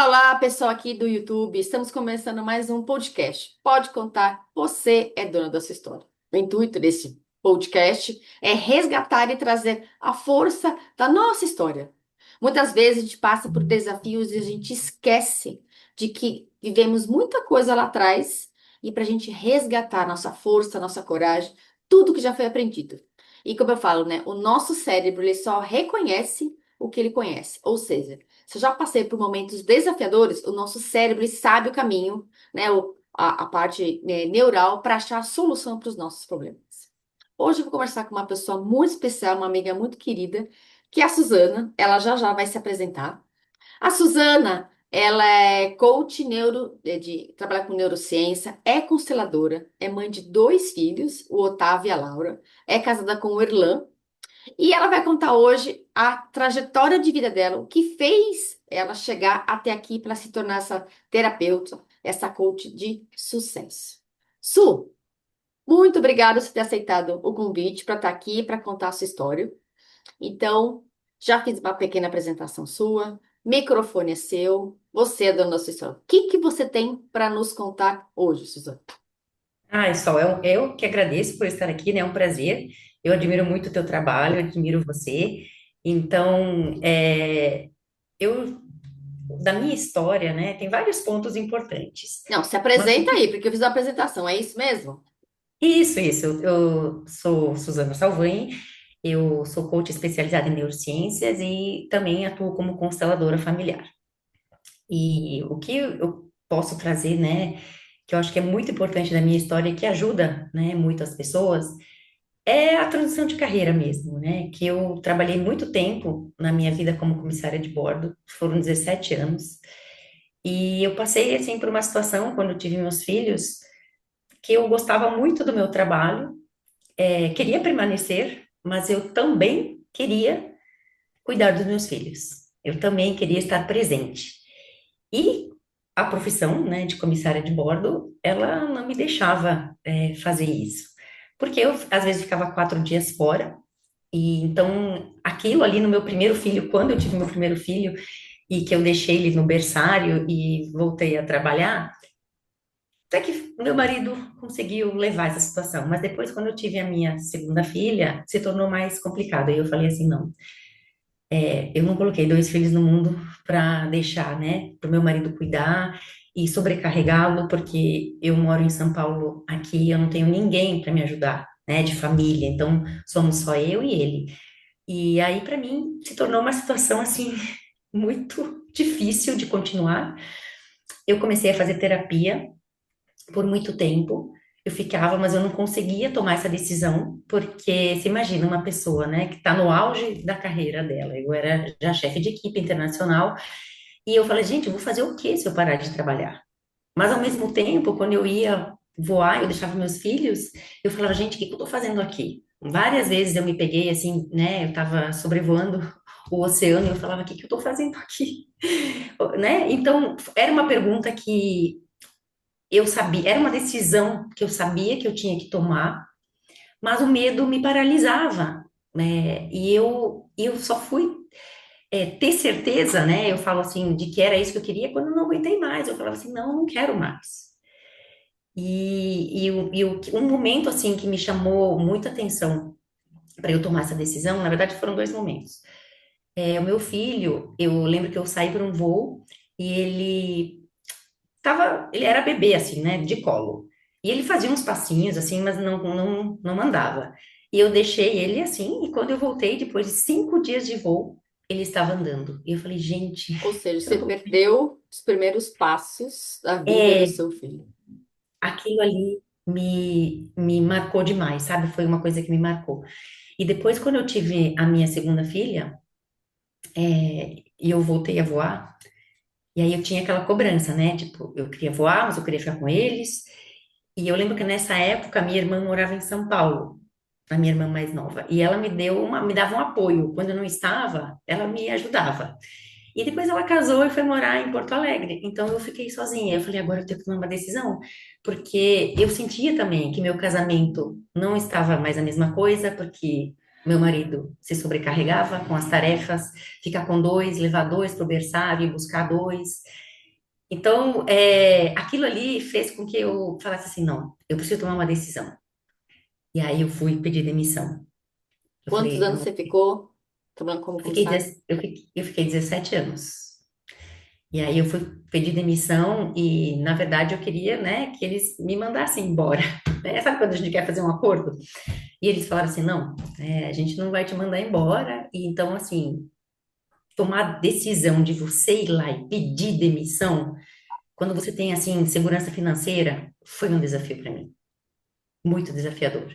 Olá, pessoal aqui do YouTube. Estamos começando mais um podcast. Pode contar, você é dona da sua história. O intuito desse podcast é resgatar e trazer a força da nossa história. Muitas vezes a gente passa por desafios e a gente esquece de que vivemos muita coisa lá atrás e para a gente resgatar nossa força, nossa coragem, tudo que já foi aprendido. E como eu falo, né? O nosso cérebro ele só reconhece o que ele conhece. Ou seja, se eu já passei por momentos desafiadores, o nosso cérebro ele sabe o caminho, né, a parte neural para achar a solução para os nossos problemas. Hoje eu vou conversar com uma pessoa muito especial, uma amiga muito querida, que é a Suzana. Ela já já vai se apresentar. A Suzana, ela é coach trabalha com neurociência, é consteladora, é mãe de dois filhos, o Otávio e a Laura, é casada com o Erlan. E ela vai contar hoje a trajetória de vida dela, o que fez ela chegar até aqui para se tornar essa terapeuta, essa coach de sucesso. Su, muito obrigada por ter aceitado o convite para estar aqui para contar a sua história. Então, já fiz uma pequena apresentação sua, microfone é seu, você é dona da sua história. O que que você tem para nos contar hoje, Suzana? Sol, eu que agradeço por estar aqui, né? É um prazer. Eu admiro muito o teu trabalho, admiro você. Então, eu, da minha história, né, tem vários pontos importantes. Não, se Mas apresenta aí, porque eu fiz uma apresentação, é isso mesmo? isso, eu sou Suzana Salvani, eu sou coach especializada em neurociências e também atuo como consteladora familiar. E o que eu posso trazer, né, que eu acho que é muito importante da minha história, que ajuda, né, muitas pessoas, é a transição de carreira mesmo, né? Que eu trabalhei muito tempo na minha vida como comissária de bordo, foram 17 anos, e eu passei, assim, por uma situação, quando eu tive meus filhos, que eu gostava muito do meu trabalho, queria permanecer, mas eu também queria cuidar dos meus filhos. Eu também queria estar presente. E a profissão, né, de comissária de bordo, ela não me deixava, fazer isso. Porque eu, às vezes, ficava 4 dias fora. E então, aquilo ali no meu primeiro filho, quando eu tive meu primeiro filho, e que eu deixei ele no berçário e voltei a trabalhar, até que meu marido conseguiu levar essa situação. Mas depois, quando eu tive a minha segunda filha, se tornou mais complicado. Aí eu falei assim, não, eu não coloquei dois filhos no mundo para deixar, né, para o meu marido cuidar e sobrecarregá-lo, porque eu moro em São Paulo aqui, eu não tenho ninguém para me ajudar, né, de família. Então, somos só eu e ele. E aí, para mim, se tornou uma situação assim muito difícil de continuar. Eu comecei a fazer terapia por muito tempo. Eu ficava, mas eu não conseguia tomar essa decisão, porque você imagina uma pessoa, né, que está no auge da carreira dela. Eu era já chefe de equipe internacional e eu falei, gente, eu vou fazer o quê se eu parar de trabalhar? Mas ao mesmo tempo, quando eu ia voar, eu deixava meus filhos, eu falava, gente, o que que eu tô fazendo aqui? Várias vezes eu me peguei assim, né? Eu tava sobrevoando o oceano e eu falava, o que que eu tô fazendo aqui? Né? Então, era uma pergunta que eu sabia, era uma decisão que eu sabia que eu tinha que tomar, mas o medo me paralisava, né? E eu só fui ter certeza, né? Eu falo assim, de que era isso que eu queria quando eu não aguentei mais. Eu falava assim, não, eu não quero mais. Um momento assim que me chamou muita atenção para eu tomar essa decisão, na verdade foram dois momentos. O meu filho, eu lembro que eu saí para um voo e ele era bebê assim, né, de colo. E ele fazia uns passinhos assim, mas não andava. E eu deixei ele assim, e quando eu voltei, depois de 5 dias de voo, ele estava andando. E eu falei, gente, Ou seja, eu você tô... perdeu os primeiros passos da vida do É, seu filho. aquilo ali me marcou demais, sabe? Foi uma coisa que me marcou. E depois, quando eu tive a minha segunda filha, e eu voltei a voar, e aí eu tinha aquela cobrança, né? Tipo, eu queria voar, mas eu queria ficar com eles. E eu lembro que nessa época, a minha irmã morava em São Paulo, a minha irmã mais nova, e ela me dava um apoio. Quando eu não estava, ela me ajudava. E depois ela casou e foi morar em Porto Alegre. Então eu fiquei sozinha. Eu falei, agora eu tenho que tomar uma decisão, porque eu sentia também que meu casamento não estava mais a mesma coisa, porque meu marido se sobrecarregava com as tarefas, ficar com dois, levar dois para o berçário, buscar dois. Então, aquilo ali fez com que eu falasse assim, não, eu preciso tomar uma decisão. E aí eu fui pedir demissão. Eu Quantos falei, anos não, você ficou trabalhando como comissário? eu fiquei 17 anos. E aí eu fui pedir demissão e, na verdade, eu queria, né, que eles me mandassem embora. Né? Sabe quando a gente quer fazer um acordo? E eles falaram assim, não, a gente não vai te mandar embora. E então, assim, tomar a decisão de você ir lá e pedir demissão, quando você tem, assim, segurança financeira, foi um desafio para mim. Muito desafiador.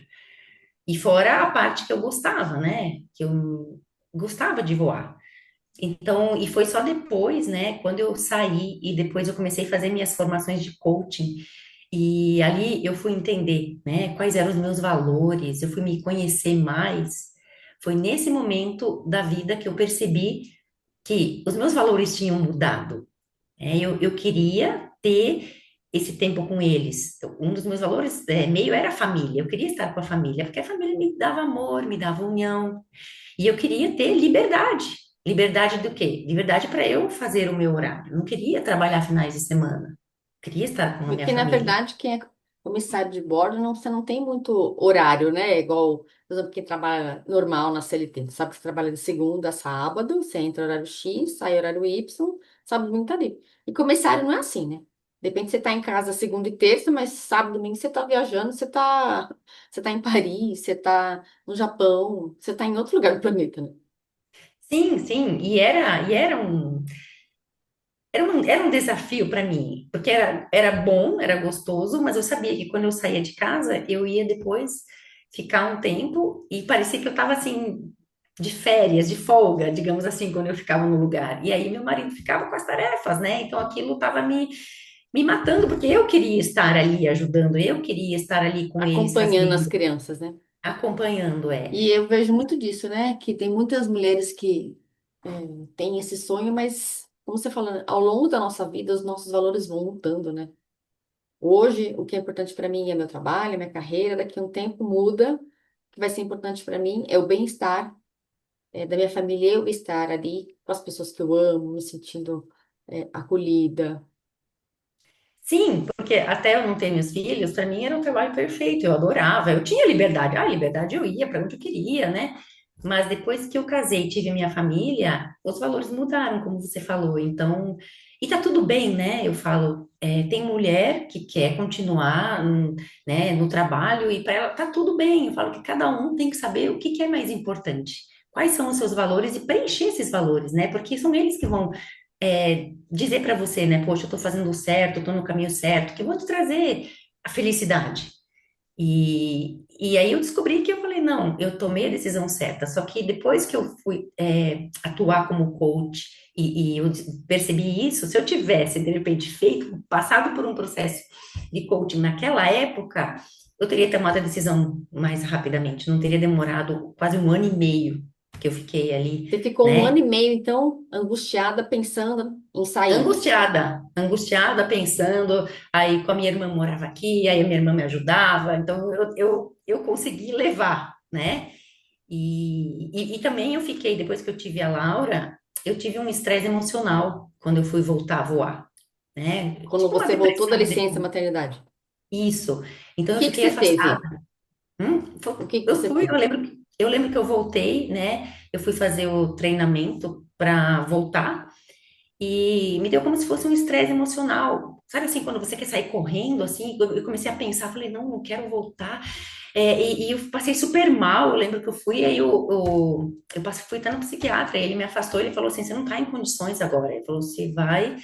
E fora a parte que eu gostava, né? Que eu gostava de voar. Então, e foi só depois, né, quando eu saí e depois eu comecei a fazer minhas formações de coaching, e ali eu fui entender, né, quais eram os meus valores, eu fui me conhecer mais. Foi nesse momento da vida que eu percebi que os meus valores tinham mudado. Eu queria ter esse tempo com eles. Então, um dos meus valores meio era a família. Eu queria estar com a família, porque a família me dava amor, me dava união. E eu queria ter liberdade. Liberdade do quê? Liberdade para eu fazer o meu horário. Eu não queria trabalhar finais de semana. Eu queria estar com a minha Porque, na família. verdade, quem é comissário de bordo, não, você não tem muito horário, né? Igual, por exemplo, quem trabalha normal na CLT. Você sabe que você trabalha de segunda a sábado, você entra horário X, sai horário Y, sábado, domingo tá livre. E comissário não é assim, né? De repente você tá em casa segunda e terça, mas sábado, domingo você tá viajando, você tá em Paris, você tá no Japão, você tá em outro lugar do planeta, né? Sim, sim. Era um desafio para mim, porque era bom, era gostoso, mas eu sabia que quando eu saía de casa, eu ia depois ficar um tempo e parecia que eu estava assim, de férias, de folga, digamos assim, quando eu ficava no lugar. E aí meu marido ficava com as tarefas, né? Então aquilo estava me matando, porque eu queria estar ali ajudando, eu queria estar ali com eles Acompanhando as fazendo, crianças, né? acompanhando, E eu vejo muito disso, né? Que tem muitas mulheres que têm esse sonho, mas, como você falou, ao longo da nossa vida, os nossos valores vão mudando, né? Hoje, o que é importante para mim é meu trabalho, minha carreira. Daqui a um tempo muda. O que vai ser importante para mim é o bem-estar, da minha família, eu estar ali com as pessoas que eu amo, me sentindo, acolhida. Sim, porque até eu não ter meus filhos, para mim era um trabalho perfeito, eu adorava, eu tinha liberdade, liberdade eu ia para onde eu queria, né? Mas depois que eu casei, e tive minha família, os valores mudaram, como você falou, então, e tá tudo bem, né? Eu falo, tem mulher que quer continuar, né, no trabalho e para ela tá tudo bem, eu falo que cada um tem que saber o que que é mais importante, quais são os seus valores e preencher esses valores, né? Porque são eles que vão dizer para você, né, poxa, eu tô fazendo o certo, eu tô no caminho certo, que vão te trazer a felicidade. E aí eu descobri que eu falei, não, eu tomei a decisão certa. Só que depois que eu fui atuar como coach e eu percebi isso, se eu tivesse, de repente, passado por um processo de coaching naquela época, eu teria tomado a decisão mais rapidamente, não teria demorado quase um ano e meio que eu fiquei ali, Você ficou um né? ano e meio, então, angustiada, pensando em sair. Angustiada, angustiada, pensando, aí com a minha irmã morava aqui, aí a minha irmã me ajudava, então eu consegui levar, né? E também eu fiquei, depois que eu tive a Laura, eu tive um estresse emocional quando eu fui voltar a voar, né? Quando Tipo uma você voltou da depressão licença depois. maternidade. Isso. Então O eu que que fiquei você afastada. teve? O que que Eu você fui, teve? eu lembro que eu voltei, né? Eu fui fazer o treinamento para voltar. E me deu como se fosse um estresse emocional. Sabe assim, quando você quer sair correndo, assim, eu comecei a pensar, falei, não, não quero voltar. E eu passei super mal, eu lembro que eu fui, aí fui estar no psiquiatra, ele me afastou, ele falou assim, você não está em condições agora. Ele falou, você vai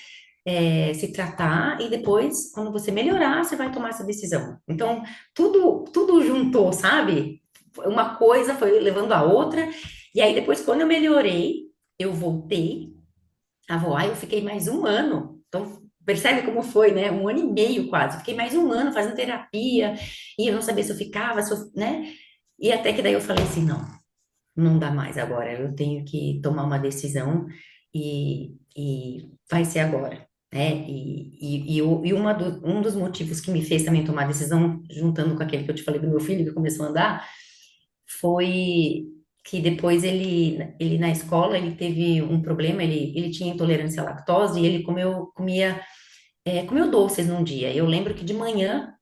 se tratar e depois, quando você melhorar, você vai tomar essa decisão. Então, tudo juntou, sabe? Uma coisa foi levando a outra, e aí depois, quando eu melhorei, eu voltei a voar, eu fiquei mais um ano. Então, percebe como foi, né? Um ano e meio quase. Fiquei mais um ano fazendo terapia, e eu não sabia se eu ficava, né? E até que daí eu falei assim, não, não dá mais agora. Eu tenho que tomar uma decisão e vai ser agora. Né? Um dos motivos que me fez também tomar a decisão, juntando com aquele que eu te falei do meu filho que começou a andar, foi que depois ele na escola ele teve um problema, ele tinha intolerância à lactose e ele comia comeu doces num dia. Eu lembro que de manhã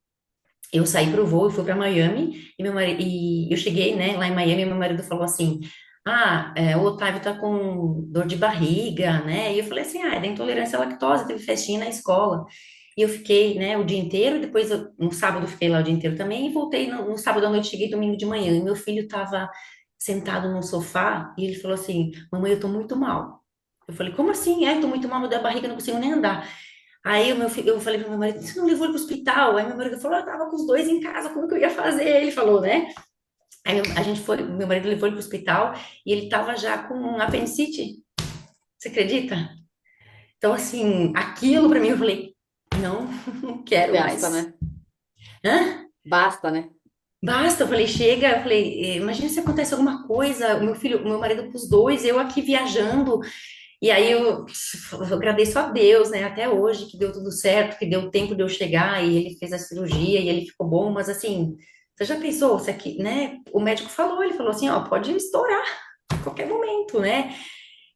eu saí para o voo, eu fui para Miami e meu marido, e eu cheguei, né, lá em Miami, e meu marido falou assim: "Ah, o Otávio tá com dor de barriga, né?" E eu falei assim: "Ah, é da intolerância à lactose, teve festinha na escola." E eu fiquei, né, o dia inteiro, depois no sábado eu fiquei lá o dia inteiro também e voltei no sábado à noite, cheguei domingo de manhã. E meu filho estava sentado no sofá e ele falou assim: "Mamãe, eu tô muito mal." Eu falei: "Como assim?" "É, tô muito mal, me dá barriga, não consigo nem andar." Aí o meu filho, eu falei pro meu marido: "Você não levou ele pro hospital?" Aí meu marido falou: "Eu tava com os dois em casa, como que eu ia fazer?" Ele falou, né? Aí a gente foi, meu marido levou ele pro hospital e ele tava já com apendicite. Você acredita? Então, assim, aquilo pra mim, eu falei: "Não, não quero Basta, mais." né? Hã? Basta, né? Basta, eu falei, chega, eu falei, imagina se acontece alguma coisa, o meu filho, o meu marido com os dois, eu aqui viajando, e aí eu agradeço a Deus, né, até hoje, que deu tudo certo, que deu tempo de eu chegar, e ele fez a cirurgia, e ele ficou bom, mas assim, você já pensou, se aqui, né, o médico falou, ele falou assim, ó, pode estourar a qualquer momento, né,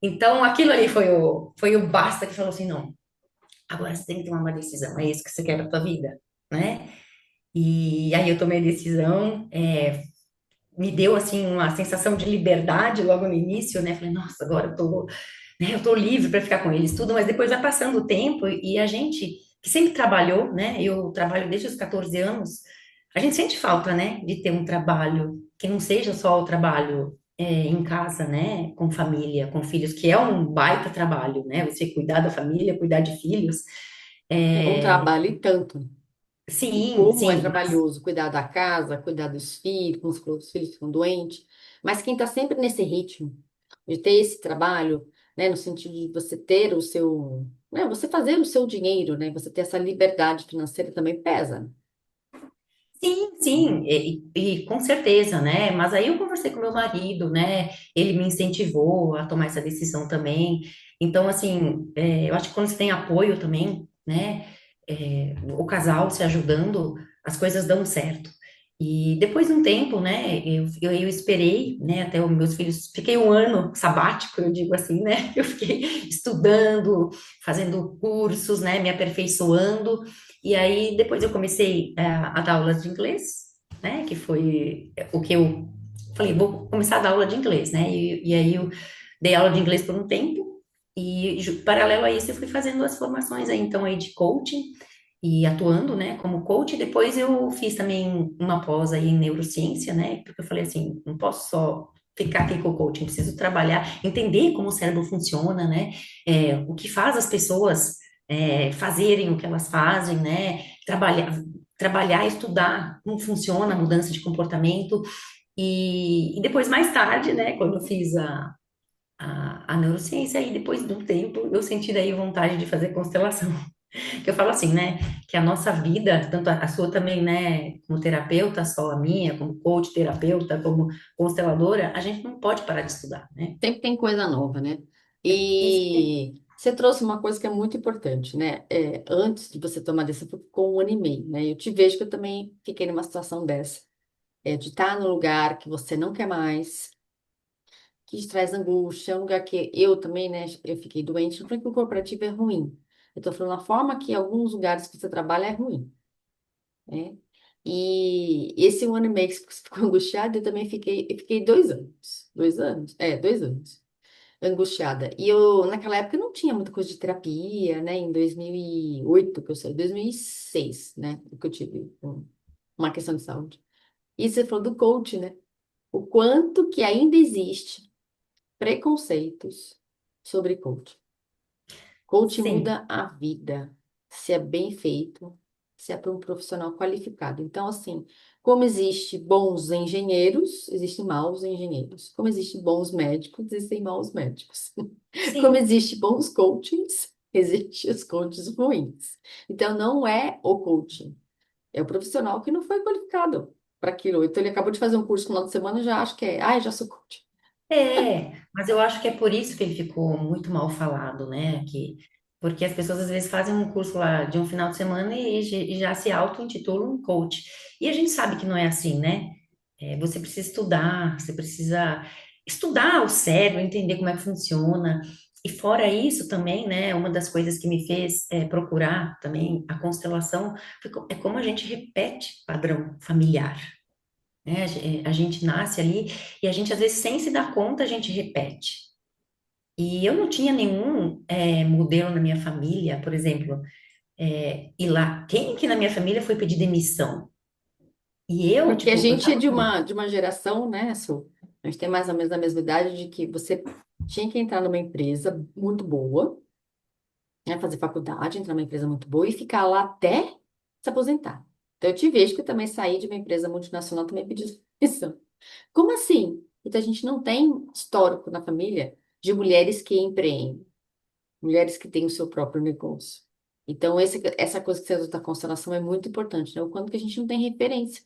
então aquilo ali foi o basta que falou assim, não, agora você tem que tomar uma decisão, é isso que você quer pra tua vida, né, e aí eu tomei a decisão, me deu assim uma sensação de liberdade logo no início, né? Falei, nossa, agora eu tô livre para ficar com eles, tudo, mas depois vai passando o tempo e a gente que sempre trabalhou, né? Eu trabalho desde os 14 anos, a gente sente falta, né, de ter um trabalho que não seja só o trabalho em casa, né, com família, com filhos, que é um baita trabalho, né? Você cuidar da família, cuidar de filhos. É um É, trabalho e tanto. E sim, como é sim, trabalhoso cuidar da casa, cuidar dos filhos, quando os filhos ficam doentes. Mas quem está sempre nesse ritmo de ter esse trabalho, né, no sentido de você ter o seu, né, você fazer o seu dinheiro, né, você ter essa liberdade financeira também pesa. sim, sim, e com certeza, né? Mas aí eu conversei com meu marido, né? Ele me incentivou a tomar essa decisão também. Então, assim, eu acho que quando você tem apoio também, né? O casal se ajudando, as coisas dão certo. E depois de um tempo, né? Eu esperei, né? Até os meus filhos, fiquei um ano sabático, eu digo assim, né? Eu fiquei estudando, fazendo cursos, né? Me aperfeiçoando. E aí, depois eu comecei a dar aulas de inglês, né? Que foi o que eu falei, vou começar a dar aula de inglês, né? E aí eu dei aula de inglês por um tempo, e paralelo a isso eu fui fazendo as formações aí, então, aí de coaching, e atuando, né, como coach. Depois eu fiz também uma pós aí em neurociência, né? Porque eu falei assim, não posso só ficar aqui com o coaching, preciso trabalhar, entender como o cérebro funciona, né? O que faz as pessoas fazerem o que elas fazem, né? Trabalhar, estudar como funciona a mudança de comportamento. E depois, mais tarde, né, quando eu fiz a neurociência, aí depois de um tempo, eu senti daí vontade de fazer constelação. Que eu falo assim, né, que a nossa vida, tanto a sua também, né, como terapeuta, só a minha, como coach, terapeuta, como consteladora, a gente não pode parar de estudar, né? Sempre tem coisa nova, né? Isso. E você trouxe uma coisa que é muito importante, né? Antes de você tomar decisão, ficou um ano e meio, né? Eu te vejo que eu também fiquei numa situação dessa, de estar no lugar que você não quer mais, que te traz angústia, é um lugar que eu também, né? Eu fiquei doente, não foi que o corporativo é ruim. Eu tô falando a forma que alguns lugares que você trabalha é ruim, né? E esse um ano e meio que você ficou angustiado, eu fiquei 2 anos. 2 anos? 2 anos angustiada. E eu, naquela época, não tinha muita coisa de terapia, né? Em 2008 que eu saí, 2006, né? Que eu tive uma questão de saúde. E você falou do coach, né? O quanto que ainda existe preconceitos sobre coach. Coach Sim, muda a vida, se é bem feito, se é para um profissional qualificado. Então, assim, como existe bons engenheiros, existem maus engenheiros. Como existem bons médicos, existem maus médicos. Como sim. existem bons coaches, existem os coaches ruins. Então, não é o coaching, é o profissional que não foi qualificado para aquilo. Então, ele acabou de fazer um curso no final de semana e já acha que já sou coach. Mas eu acho que é por isso que ele ficou muito mal falado, né? Porque as pessoas às vezes fazem um curso lá de um final de semana e já se auto-intitulam um coach. E a gente sabe que não é assim, né? Você precisa estudar, você precisa estudar o cérebro, entender como é que funciona. E fora isso também, né, uma das coisas que me fez procurar também a constelação é como a gente repete padrão familiar, né? A gente nasce ali e a gente, às vezes, sem se dar conta, a gente repete. E eu não tinha nenhum modelo na minha família, por exemplo, e lá, quem que na minha família foi pedir demissão? E eu, Porque a tipo, eu gente é tava. de uma geração, né, Su? A gente tem mais ou menos a mesma idade de que você tinha que entrar numa empresa muito boa, né, fazer faculdade, entrar numa empresa muito boa e ficar lá até se aposentar. Então eu te vejo que eu também saí de uma empresa multinacional também pedi demissão. Como assim? Então a gente não tem histórico na família de mulheres que empreendem, mulheres que têm o seu próprio negócio. Então essa coisa que você usa da constelação é muito importante, né? O quanto que a gente não tem referência.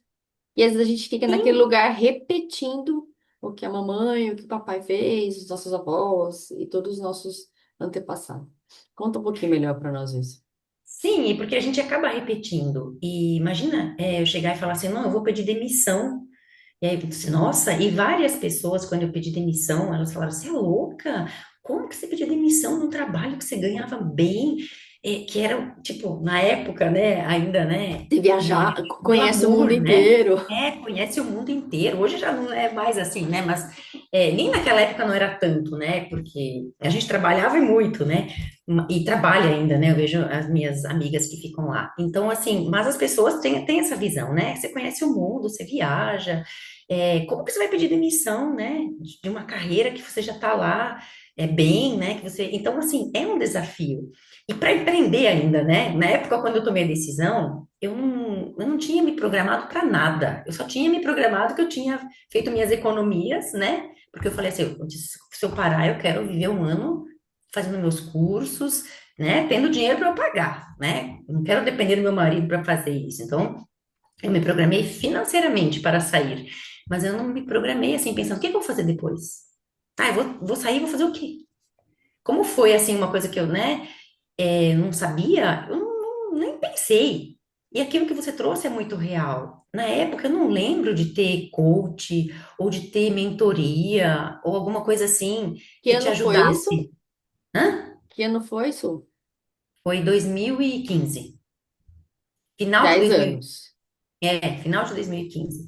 E às vezes a gente fica naquele Sim, lugar repetindo o que a mamãe, o que o papai fez, os nossos avós e todos os nossos antepassados. Conta um pouquinho melhor para nós isso. sim, e porque a gente acaba repetindo. E imagina, eu chegar e falar assim, não, eu vou pedir demissão. E aí eu disse, nossa, e várias pessoas, quando eu pedi demissão, elas falaram, você é louca? Como que você pediu demissão num trabalho que você ganhava bem? Que era, tipo, na época, né, ainda, né, Você viajar, conhece o mundo glamour, né? inteiro. Conhece o mundo inteiro. Hoje já não é mais assim, né? Mas nem naquela época não era tanto, né? Porque a gente trabalhava e muito, né? E trabalha ainda, né? Eu vejo as minhas amigas que ficam lá. Então, assim, mas as pessoas têm essa visão, né? Você conhece o mundo, você viaja. Como que você vai pedir demissão, né? De uma carreira que você já está lá, bem, né? Que você... Então, assim, é um desafio. E para empreender ainda, né? Na época, quando eu tomei a decisão, eu não tinha me programado para nada. Eu só tinha me programado que eu tinha feito minhas economias, né? Porque eu falei assim, eu disse, se eu parar, eu quero viver um ano fazendo meus cursos, né? Tendo dinheiro para eu pagar, né? Eu não quero depender do meu marido para fazer isso. Então, eu me programei financeiramente para sair, mas eu não me programei assim, pensando, o que que eu vou fazer depois? Ah, eu vou sair, vou fazer o quê? Como foi, assim, uma coisa que eu, né? Não sabia, eu nem pensei. E aquilo que você trouxe é muito real. Na época, eu não lembro de ter coach, ou de ter mentoria, ou alguma coisa assim Que que te ano foi isso? ajudasse. Hã? Que ano foi isso? Foi 2015. Final de 10 2015. anos. Final de 2015.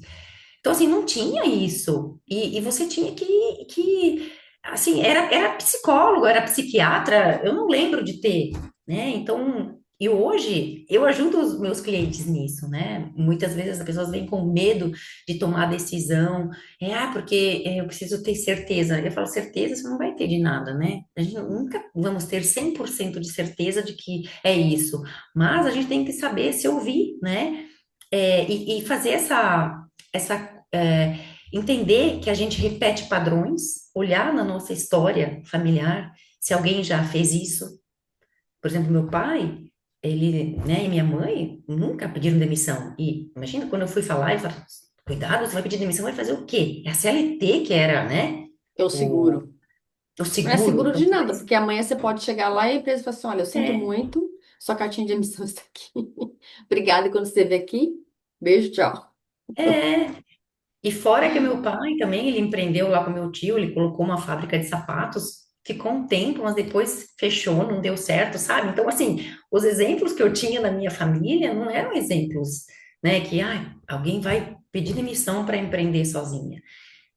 Então, assim, não tinha isso. E você tinha que assim, era psicólogo, era psiquiatra, eu não lembro de ter, né? Então, e hoje eu ajudo os meus clientes nisso, né? Muitas vezes as pessoas vêm com medo de tomar a decisão, porque eu preciso ter certeza. Eu falo, certeza você não vai ter de nada, né? A gente nunca vamos ter 100% de certeza de que é isso, mas a gente tem que saber se ouvir, né? E fazer entender que a gente repete padrões, olhar na nossa história familiar, se alguém já fez isso. Por exemplo, meu pai, ele, né, e minha mãe nunca pediram demissão. E imagina quando eu fui falar, ele falou, cuidado, você vai pedir demissão, vai fazer o quê? É a CLT que era, né, Eu o, seguro. o Não é seguro. seguro Então, de nada, porque amanhã você pode chegar lá e a empresa fala assim: olha, eu sinto é, muito, sua cartinha de emissão está aqui. Obrigada quando você esteve aqui. Beijo, tchau. é. E fora que meu pai também, ele empreendeu lá com meu tio, ele colocou uma fábrica de sapatos, ficou um tempo, mas depois fechou, não deu certo, sabe? Então, assim, os exemplos que eu tinha na minha família não eram exemplos, né, que alguém vai pedir demissão para empreender sozinha.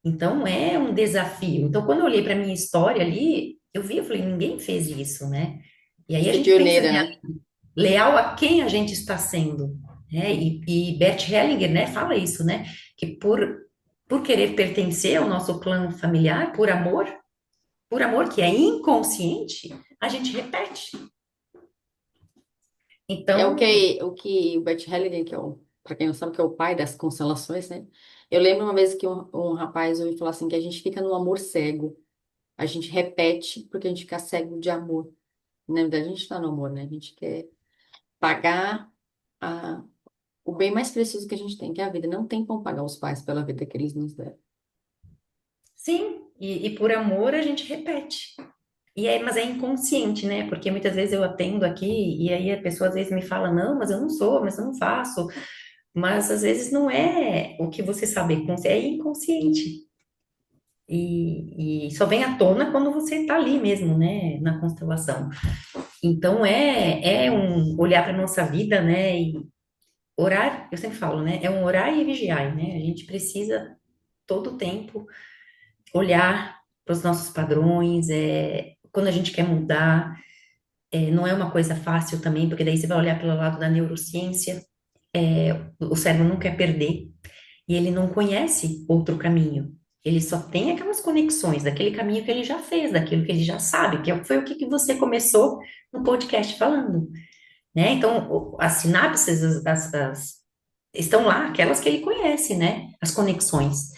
Então, é um desafio. Então, quando eu olhei para minha história ali, eu vi, eu falei, ninguém fez isso, né? E aí a Você é gente pensa, pioneira, né, né? leal a quem a gente está sendo, né? E Bert Hellinger, né, fala isso, né? Que por querer pertencer ao nosso clã familiar, por amor que é inconsciente, a gente repete. É Então, o que o Bert Hellinger, que é o, para quem não sabe, que é o pai das constelações, né? Eu lembro uma vez que um rapaz ouviu falar assim que a gente fica no amor cego. A gente repete porque a gente fica cego de amor. Na verdade, a gente está no amor, né? A gente quer pagar a, o bem mais precioso que a gente tem, que é a vida. Não tem como pagar os pais pela vida que eles nos deram. sim, e por amor a gente repete. Mas é inconsciente, né? Porque muitas vezes eu atendo aqui e aí a pessoa às vezes me fala, não, mas eu não sou, mas eu não faço. Mas às vezes não é o que você sabe, é inconsciente. e só vem à tona quando você está ali mesmo, né, na constelação. Então é um olhar para nossa vida, né, e orar, eu sempre falo, né, é um orar e vigiar, né, a gente precisa todo o tempo olhar para os nossos padrões, quando a gente quer mudar, não é uma coisa fácil também, porque daí você vai olhar pelo lado da neurociência, o cérebro não quer perder, e ele não conhece outro caminho. Ele só tem aquelas conexões daquele caminho que ele já fez, daquilo que ele já sabe, foi o que que você começou no podcast falando, né? Então, as sinapses, estão lá, aquelas que ele conhece, né? As conexões.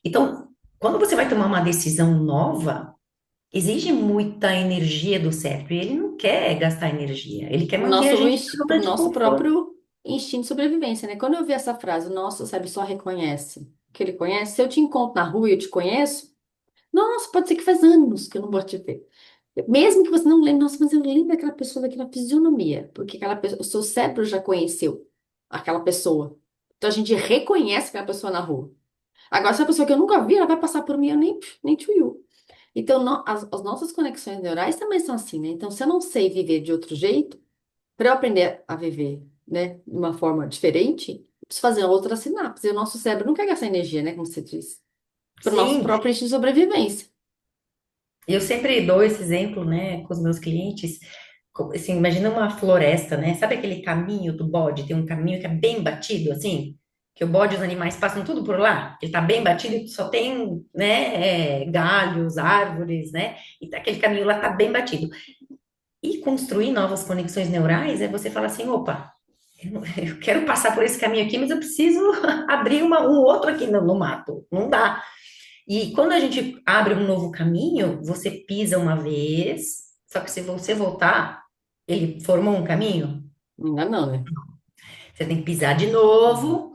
Então, quando você vai tomar uma decisão nova, exige muita energia do cérebro, e ele não quer gastar energia, ele quer O manter a nosso, gente na pro zona de nosso conforto. próprio instinto de sobrevivência, né? Quando eu vi essa frase, o nosso cérebro só reconhece que ele conhece. Se eu te encontro na rua e eu te conheço, nossa, pode ser que faz anos que eu não vou te ver. Mesmo que você não lembre, nossa, mas eu lembro daquela pessoa, daquela fisionomia, porque aquela pessoa, o seu cérebro já conheceu aquela pessoa. Então a gente reconhece aquela pessoa na rua. Agora, se a pessoa que eu nunca vi, ela vai passar por mim, eu nem tchuiu. Então, as nossas conexões neurais também são assim, né? Então, se eu não sei viver de outro jeito, para eu aprender a viver, né, de uma forma diferente, eu preciso fazer outra sinapse. E o nosso cérebro não quer gastar energia, né, como você disse, para o nosso Sim, próprio instinto de sobrevivência. eu sempre dou esse exemplo, né, com os meus clientes. Assim, imagina uma floresta, né? Sabe aquele caminho do bode? Tem um caminho que é bem batido, assim, que o bode e os animais passam tudo por lá. Ele tá bem batido e só tem, né, galhos, árvores, né? E aquele caminho lá tá bem batido. E construir novas conexões neurais é você falar assim, opa, eu quero passar por esse caminho aqui, mas eu preciso abrir um outro aqui no mato. Não dá. E quando a gente abre um novo caminho, você pisa uma vez, só que se você voltar, ele formou um caminho, Ainda não, né? você tem que pisar de novo,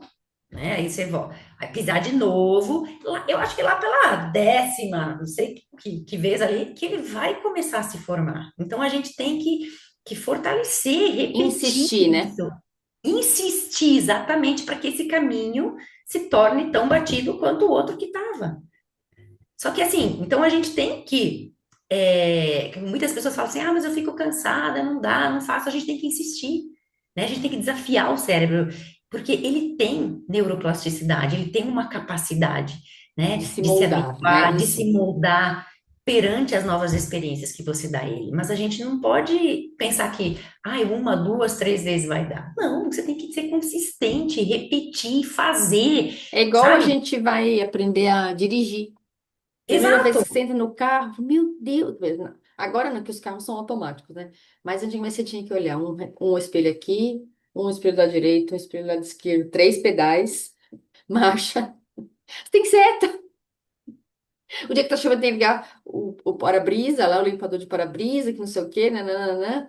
né? Aí você volta. Aí pisar de novo, eu acho que lá pela décima, não sei que vez ali, que ele vai começar a se formar. Então a gente tem que fortalecer, repetir Insistir, né? isso, insistir exatamente para que esse caminho se torne tão batido quanto o outro que estava. Só que assim, então a gente tem que muitas pessoas falam assim, ah, mas eu fico cansada, não dá, não faço, a gente tem que insistir, né? A gente tem que desafiar o cérebro, porque ele tem neuroplasticidade, ele tem uma capacidade, De né, se de se moldar, né? adequar, de se Isso. moldar perante as novas experiências que você dá a ele. Mas a gente não pode pensar que, ah, uma, duas, três vezes vai dar. Não, você tem que ser consistente, repetir, fazer, É igual a sabe? gente vai aprender a dirigir. Primeira vez Exato. que você entra no carro, meu Deus, não. Agora não, que os carros são automáticos, né? Mas antigamente você tinha que olhar um espelho aqui, um espelho da direita, um espelho da esquerda, três pedais, marcha. Você tem que ser. O dia que tá chovendo, tem que ligar o para-brisa, lá o limpador de para-brisa, que não sei o quê, né?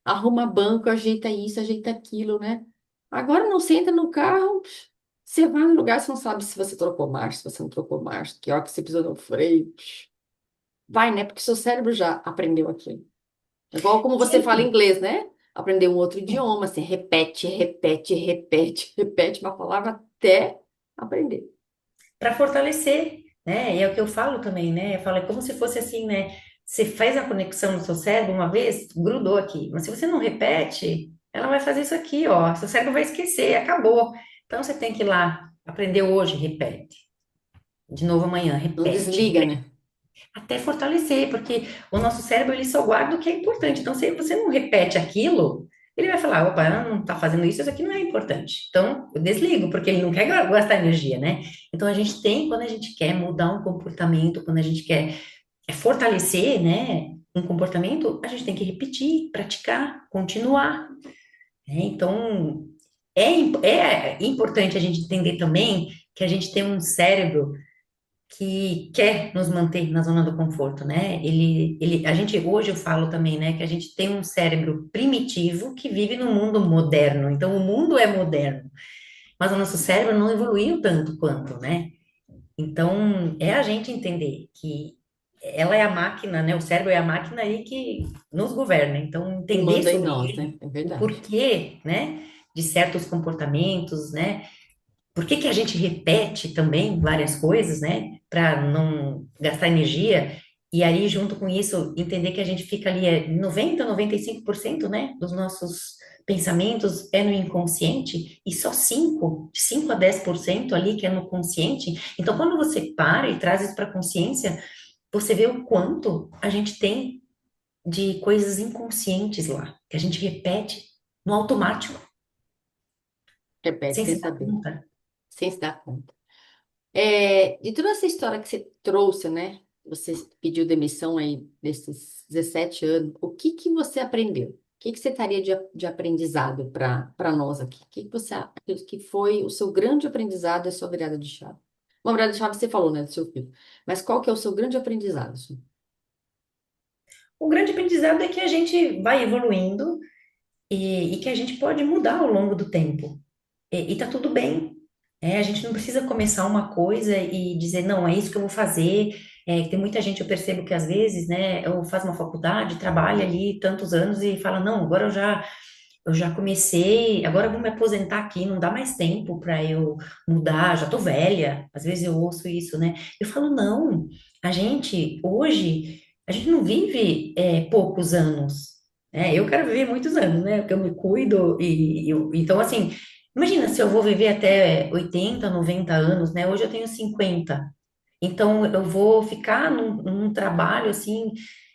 Arruma banco, ajeita isso, ajeita aquilo, né? Agora não, você entra no carro, você vai no lugar, você não sabe se você trocou marcha, se você não trocou marcha, que hora que você pisou no freio. Vai, né? Porque seu cérebro já aprendeu aquilo. Igual como você fala Sim. inglês, né? Aprender um outro idioma, assim, repete, repete, repete, repete uma palavra até aprender. Para fortalecer, né? E é o que eu falo também, né? Eu falo, é como se fosse assim, né? Você faz a conexão no seu cérebro uma vez, grudou aqui. Mas se você não repete, ela vai fazer isso aqui, ó. Seu cérebro vai esquecer, acabou. Então você tem que ir lá, aprender hoje, repete. De novo amanhã, Não repete, desliga, repete. né? Até fortalecer, porque o nosso cérebro ele só guarda o que é importante. Então, se você não repete aquilo, ele vai falar: opa, ela não está fazendo isso, isso aqui não é importante. Então, eu desligo, porque ele não quer gastar energia, né? Então, a gente tem, quando a gente quer mudar um comportamento, quando a gente quer fortalecer, né, um comportamento, a gente tem que repetir, praticar, continuar, né? Então, é importante a gente entender também que a gente tem um cérebro que quer nos manter na zona do conforto, né? A gente, hoje eu falo também, né, que a gente tem um cérebro primitivo que vive no mundo moderno. Então, o mundo é moderno, mas o nosso cérebro não evoluiu tanto quanto, né? Então, é a gente entender que ela é a máquina, né? O cérebro é a máquina aí que nos governa. Então, Que entender manda em sobre nós, ele, né? É o verdade. porquê, né, de certos comportamentos, né? por que que a gente repete também várias coisas, né? Para não gastar energia. E aí, junto com isso, entender que a gente fica ali, 95%, né, dos nossos pensamentos é no inconsciente, e só 5 a 10% ali que é no consciente. Então, quando você para e traz isso para a consciência, você vê o quanto a gente tem de coisas inconscientes lá, que a gente repete no automático, Repete sem sem se dar saber, conta. sem se dar conta. De toda essa história que você trouxe, né? Você pediu demissão aí desses 17 anos. O que que você aprendeu? O que que você estaria de aprendizado para nós aqui? O que que você acredita que foi o seu grande aprendizado e a sua virada de chave? Uma virada de chave você falou, né, do seu filho. Mas qual que é o seu grande aprendizado, assim? O grande aprendizado é que a gente vai evoluindo e que a gente pode mudar ao longo do tempo. E tá tudo bem. A gente não precisa começar uma coisa e dizer, não, é isso que eu vou fazer. Tem muita gente, eu percebo que às vezes, né, eu faço uma faculdade, trabalho ali tantos anos e fala, não, agora eu já comecei, agora eu vou me aposentar aqui, não dá mais tempo para eu mudar, já tô velha. Às vezes eu ouço isso, né? Eu falo, não, hoje, a gente não vive poucos anos, né? Eu quero viver muitos anos, né? Porque eu me cuido então, assim, imagina se eu vou viver até 80, 90 anos, né? Hoje eu tenho 50. Então, eu vou ficar num trabalho, assim,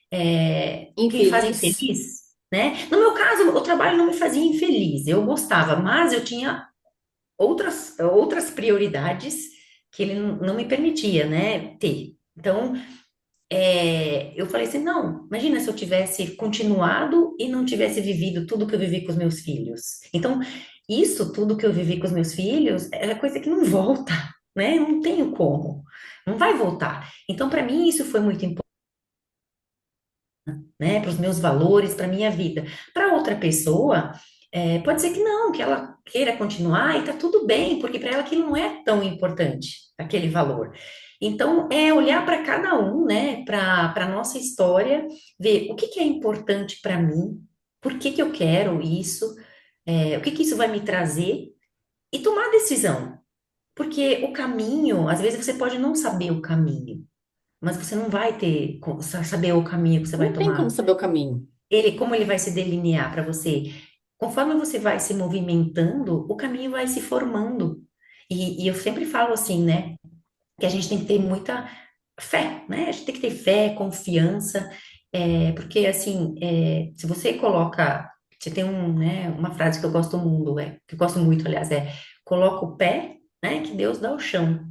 que me faz Infeliz? infeliz, né? No meu caso, o trabalho não me fazia infeliz, eu gostava, mas eu tinha outras prioridades que ele não me permitia, né, ter. Então, eu falei assim, não, imagina se eu tivesse continuado e não tivesse vivido tudo que eu vivi com os meus filhos. Então, isso tudo que eu vivi com os meus filhos é coisa que não volta, né? Não tenho como, não vai voltar. Então, para mim, isso foi muito importante, né, para os meus valores, para a minha vida. Para outra pessoa, pode ser que não, que ela queira continuar e tá tudo bem, porque para ela aquilo não é tão importante, aquele valor. Então, é olhar para cada um, né, para a nossa história, ver o que que é importante para mim, por que que eu quero isso, o que que isso vai me trazer e tomar a decisão. Porque o caminho, às vezes você pode não saber o caminho, mas você não vai saber o caminho que você vai Não tem como tomar. saber o caminho. Como ele vai se delinear para você? Conforme você vai se movimentando, o caminho vai se formando. E eu sempre falo assim, né? Que a gente tem que ter muita fé, né? A gente tem que ter fé, confiança, porque assim, se você coloca, você tem né, uma frase que eu gosto muito, que eu gosto muito, aliás, coloca o pé, né? Que Deus dá o chão.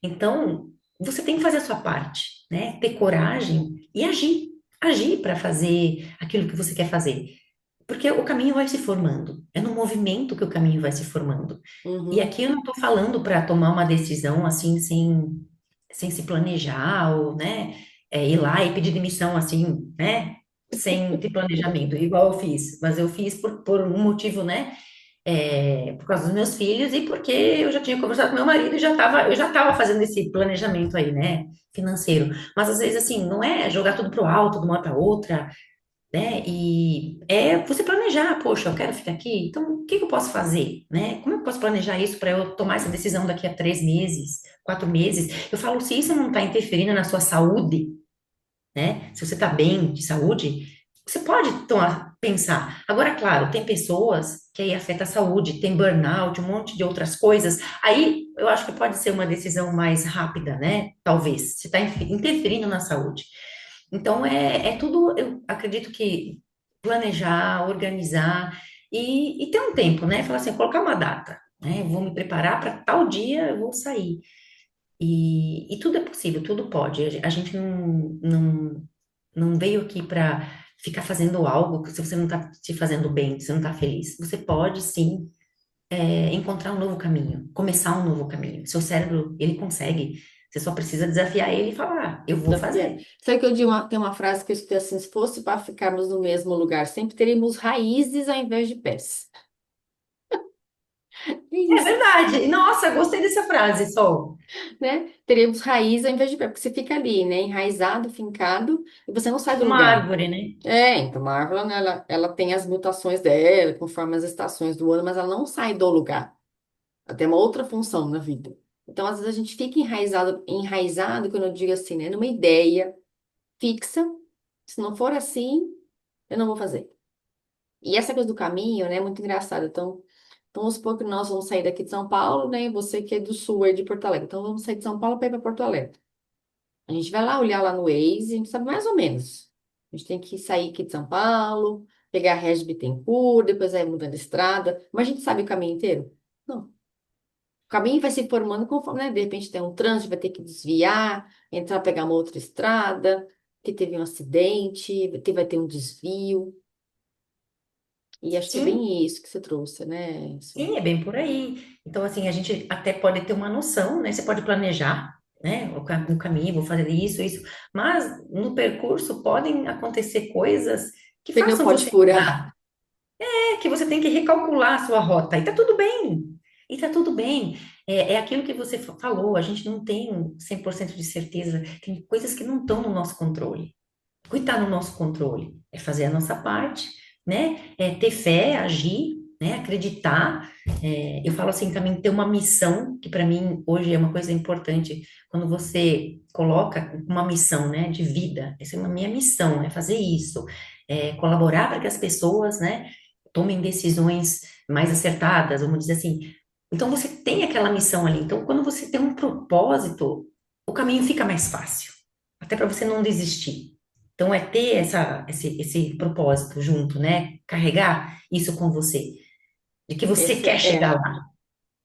Então, você tem que fazer a sua parte, né? Ter coragem e agir para fazer aquilo que você quer fazer. Porque o caminho vai se formando. É no movimento que o caminho vai se formando. E Uhum. aqui eu não estou falando para tomar uma decisão assim, sem se planejar, ou, né, ir lá e pedir demissão assim, né, sem ter planejamento, igual eu fiz. Mas eu fiz por um motivo, né, por causa dos meus filhos e porque eu já tinha conversado com meu marido e eu já estava fazendo esse planejamento aí, né, financeiro. Mas às vezes, assim, não é jogar tudo pro alto de uma hora para outra, né? E é você planejar, poxa, eu quero ficar aqui, então o que que eu posso fazer, né? Como eu posso planejar isso para eu tomar essa decisão daqui a 3 meses, 4 meses? Eu falo, se isso não está interferindo na sua saúde, né? Se você está bem de saúde, você pode pensar. Agora, claro, tem pessoas que aí afeta a saúde, tem burnout, um monte de outras coisas. Aí eu acho que pode ser uma decisão mais rápida, né? Talvez, se está interferindo na saúde. Então, é tudo, eu acredito que planejar, organizar e ter um tempo, né? Falar assim, colocar uma data, né? Eu vou me preparar para tal dia eu vou sair. E tudo é possível, tudo pode. A gente não veio aqui para ficar fazendo algo que se você não está se fazendo bem, se você não está feliz. Você pode sim encontrar um novo caminho, começar um novo caminho. Seu cérebro, ele consegue. Você só precisa desafiar ele e falar, eu vou Desafiar. fazer. Sabe que tem uma frase que eu escutei assim, se fosse para ficarmos no mesmo lugar, sempre teríamos raízes ao invés de pés. É É isso, verdade. Nossa, gostei dessa frase, Sol. né? Teríamos raiz ao invés de pé, porque você fica ali, né? Enraizado, fincado, e você não sai do Tipo uma lugar. árvore, né? Então a árvore, né, ela tem as mutações dela, conforme as estações do ano, mas ela não sai do lugar. Tem uma outra função na vida. Então, às vezes a gente fica enraizado, quando eu digo assim, né, numa ideia fixa. Se não for assim, eu não vou fazer. E essa coisa do caminho, né, é muito engraçada. Então, vamos supor que nós vamos sair daqui de São Paulo, né? Você que é do sul, é de Porto Alegre. Então, vamos sair de São Paulo para ir para Porto Alegre. A gente vai lá olhar lá no Waze, a gente sabe mais ou menos. A gente tem que sair aqui de São Paulo, pegar a Regis Bittencourt, depois aí mudando a estrada. Mas a gente sabe o caminho inteiro? Não. O caminho vai se formando conforme, né? De repente tem um trânsito, vai ter que desviar, entrar, pegar uma outra estrada, que teve um acidente, vai ter um desvio. E acho que é Sim, bem isso que você trouxe, né? Isso. sim, é bem por aí. Então, assim, a gente até pode ter uma noção, né? Você pode planejar, né? No caminho, vou fazer isso, isso. Mas no percurso podem acontecer coisas que Pneu façam pode você furar. mudar. É que você tem que recalcular a sua rota. E tá tudo bem. E tá tudo bem. É aquilo que você falou, a gente não tem 100% de certeza. Tem coisas que não estão no nosso controle. O que está no nosso controle é fazer a nossa parte, né? É ter fé, agir, né? Acreditar. Eu falo assim também, ter uma missão, que para mim hoje é uma coisa importante, quando você coloca uma missão, né, de vida. Essa é uma minha missão, é fazer isso, colaborar para que as pessoas, né, tomem decisões mais acertadas, vamos dizer assim. Então você tem aquela missão ali. Então, quando você tem um propósito, o caminho fica mais fácil, até para você não desistir. Então, é ter esse propósito junto, né? Carregar isso com você, de que você Esse quer chegar lá.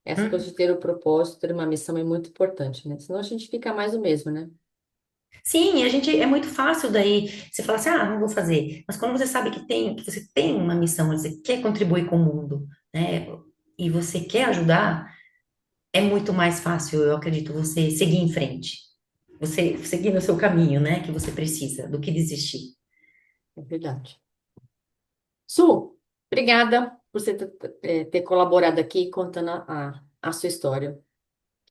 essa coisa Hum? de ter o propósito, ter uma missão é muito importante, né? Senão a gente fica mais o mesmo, né? Sim, a gente é muito fácil daí você falar assim, não vou fazer. Mas quando você sabe que você tem uma missão, você quer contribuir com o mundo, né? E você quer ajudar, é muito mais fácil, eu acredito, você seguir em frente. Você seguir no seu caminho, né? Que você precisa, do que desistir. É verdade. Su, obrigada por você ter colaborado aqui contando a sua história.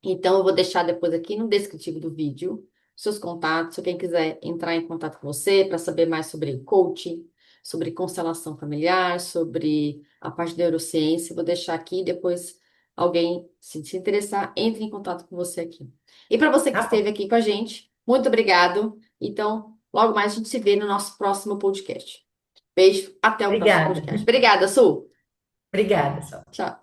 Então, eu vou deixar depois aqui no descritivo do vídeo seus contatos, se quem quiser entrar em contato com você para saber mais sobre coaching, sobre constelação familiar, sobre a parte da neurociência, eu vou deixar aqui, depois alguém se interessar, entre em contato com você aqui. E para você que Tá bom. esteve aqui com a gente, muito obrigado. Então, logo mais a gente se vê no nosso próximo podcast. Beijo, até o próximo Obrigada. podcast. Obrigada, Su. Obrigada, Sol. Tchau.